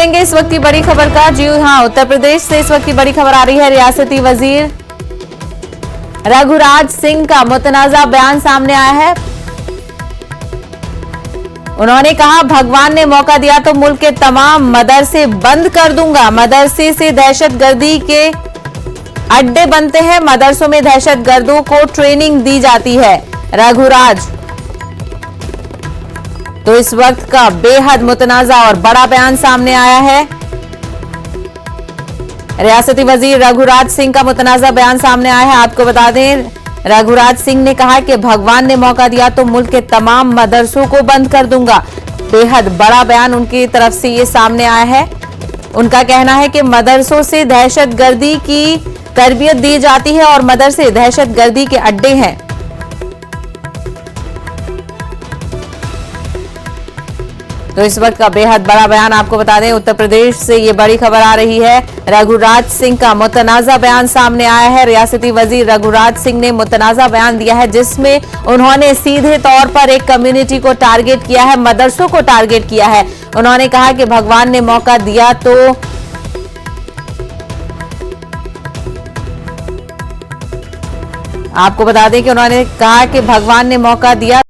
करेंगे इस वक्त की बड़ी खबर का। जी हां, उत्तर प्रदेश से इस वक्त की बड़ी खबर आ रही है। रियासती वजीर रघुराज सिंह का मुतनाजा बयान सामने आया है। उन्होंने कहा, भगवान ने मौका दिया तो मुल्क के तमाम मदरसे बंद कर दूंगा। मदरसे से दहशतगर्दी के अड्डे बनते हैं, मदरसों में दहशतगर्दों को ट्रेनिंग दी जाती है। रघुराज तो इस वक्त का बेहद मुतनाजा और बड़ा बयान सामने आया है। रियासती वजीर रघुराज सिंह का मुतनाजा बयान सामने आया है। आपको बता दें, रघुराज सिंह ने कहा कि भगवान ने मौका दिया तो मुल्क के तमाम मदरसों को बंद कर दूंगा। बेहद बड़ा बयान उनकी तरफ से ये सामने आया है। उनका कहना है कि मदरसों से दहशतगर्दी की तरबियत दी जाती है और मदरसे दहशतगर्दी के अड्डे हैं। तो इस वक्त का बेहद बड़ा बयान, आपको बता दें उत्तर प्रदेश से ये बड़ी खबर आ रही है। रघुराज सिंह का मुतनाजा बयान सामने आया है। रियासती वजीर रघुराज सिंह ने मुतनाजा बयान दिया है, जिसमें उन्होंने सीधे तौर पर एक कम्युनिटी को टारगेट किया है, मदरसों को टारगेट किया है। उन्होंने कहा कि भगवान ने मौका दिया तो आपको बता दें कि उन्होंने कहा कि भगवान ने मौका दिया